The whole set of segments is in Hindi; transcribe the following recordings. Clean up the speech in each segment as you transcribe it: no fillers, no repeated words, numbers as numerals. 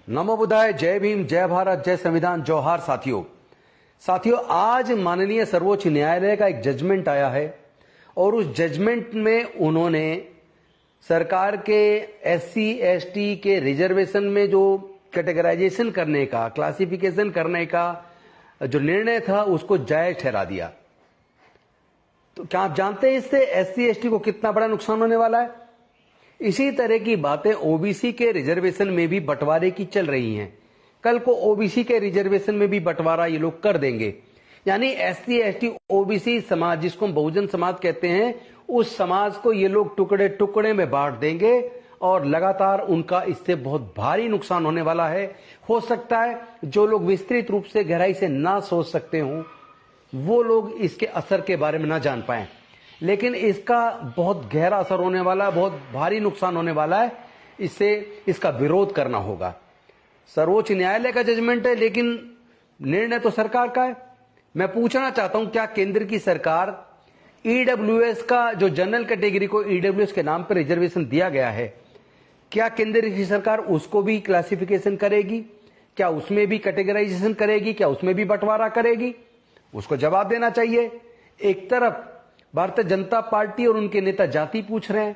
नमो बुद्धाय। जय भीम, जय भारत, जय संविधान, जोहार साथियों, आज माननीय सर्वोच्च न्यायालय का एक जजमेंट आया है और उस जजमेंट में उन्होंने सरकार के एससी एसटी के रिजर्वेशन में जो कैटेगराइजेशन करने का, क्लासिफिकेशन करने का जो निर्णय था उसको जायज ठहरा दिया। तो क्या आप जानते हैं इससे एससी एसटी को कितना बड़ा नुकसान होने वाला है? इसी तरह की बातें ओबीसी के रिजर्वेशन में भी बंटवारे की चल रही हैं। कल को ओबीसी के रिजर्वेशन में भी बंटवारा ये लोग कर देंगे। यानी एससी एसटी ओबीसी समाज, जिसको हम बहुजन समाज कहते हैं, उस समाज को ये लोग टुकड़े टुकड़े में बांट देंगे और लगातार उनका इससे बहुत भारी नुकसान होने वाला है। हो सकता है जो लोग विस्तृत रूप से गहराई से ना सोच सकते हों वो लोग इसके असर के बारे में ना जान पाएं, लेकिन इसका बहुत गहरा असर होने वाला है, बहुत भारी नुकसान होने वाला है। इसका विरोध करना होगा। सर्वोच्च न्यायालय का जजमेंट है, लेकिन निर्णय तो सरकार का है। मैं पूछना चाहता हूं, क्या केंद्र की सरकार ईडब्ल्यूएस का, जो जनरल कैटेगरी को ईडब्ल्यूएस के नाम पर रिजर्वेशन दिया गया है, क्या केंद्र की सरकार उसको भी क्लासिफिकेशन करेगी? क्या उसमें भी कैटेगराइजेशन करेगी? क्या उसमें भी बंटवारा करेगी? उसको जवाब देना चाहिए। एक तरफ भारतीय जनता पार्टी और उनके नेता जाति पूछ रहे हैं,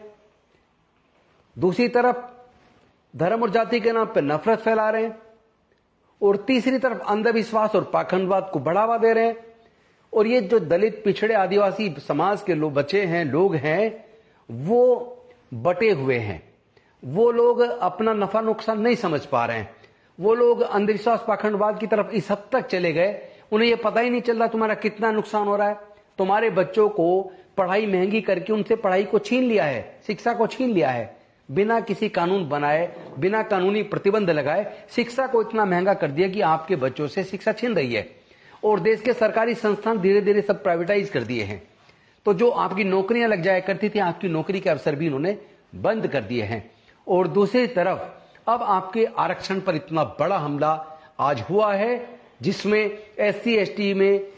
दूसरी तरफ धर्म और जाति के नाम पर नफरत फैला रहे हैं, और तीसरी तरफ अंधविश्वास और पाखंडवाद को बढ़ावा दे रहे हैं। और ये जो दलित, पिछड़े, आदिवासी समाज के लोग लोग हैं, वो बटे हुए हैं। वो लोग अपना नफा नुकसान नहीं समझ पा रहे हैं। वो लोग अंधविश्वास, पाखंडवाद की तरफ इस हद तक चले गए, उन्हें ये पता ही नहीं चल रहा तुम्हारा कितना नुकसान हो रहा है। तुम्हारे बच्चों को पढ़ाई महंगी करके उनसे पढ़ाई को छीन लिया है, शिक्षा को छीन लिया है, बिना किसी कानून बनाए, बिना कानूनी प्रतिबंध लगाए शिक्षा को इतना महंगा कर दिया कि आपके बच्चों से शिक्षा छीन रही है। और देश के सरकारी संस्थान धीरे धीरे सब प्राइवेटाइज कर दिए हैं। तो जो आपकी नौकरियां लग जाया करती थी, आपकी नौकरी के अवसर भी इन्होंने बंद कर दिए हैं। और दूसरी तरफ अब आपके आरक्षण पर इतना बड़ा हमला आज हुआ है, जिसमें एससी एसटी में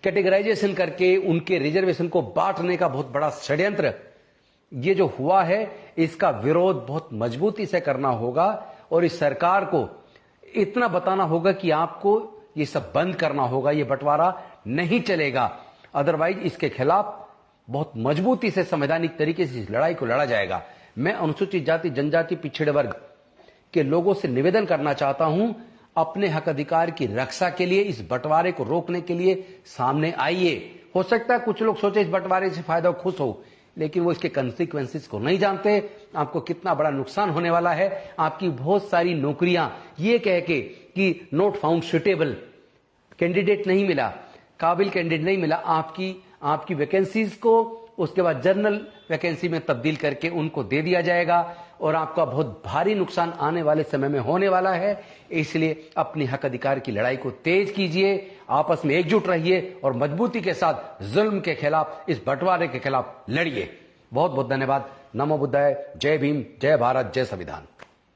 कैटेगराइजेशन करके उनके रिजर्वेशन को बांटने का बहुत बड़ा षड्यंत्र ये जो हुआ है, इसका विरोध बहुत मजबूती से करना होगा। और इस सरकार को इतना बताना होगा कि आपको ये सब बंद करना होगा, ये बंटवारा नहीं चलेगा। अदरवाइज इसके खिलाफ बहुत मजबूती से, संवैधानिक तरीके से इस लड़ाई को लड़ा जाएगा। मैं अनुसूचित जाति, जनजाति, पिछड़े वर्ग के लोगों से निवेदन करना चाहता हूं, अपने हक अधिकार की रक्षा के लिए, इस बंटवारे को रोकने के लिए सामने आइए। हो सकता है कुछ लोग सोचे इस बंटवारे से फायदा खुश हो, लेकिन वो इसके कंसिक्वेंसेस को नहीं जानते। आपको कितना बड़ा नुकसान होने वाला है। आपकी बहुत सारी नौकरियां ये कह के कि नॉट फाउंड सुटेबल, कैंडिडेट नहीं मिला, काबिल कैंडिडेट नहीं मिला, आपकी वैकेंसीज को उसके बाद जनरल वैकेंसी में तब्दील करके उनको दे दिया जाएगा और आपका बहुत भारी नुकसान आने वाले समय में होने वाला है। इसलिए अपनी हक अधिकार की लड़ाई को तेज कीजिए, आपस में एकजुट रहिए और मजबूती के साथ जुल्म के खिलाफ, इस बंटवारे के खिलाफ लड़िए। बहुत बहुत धन्यवाद। नमो बुद्धाय। जय भीम, जय भारत, जय संविधान।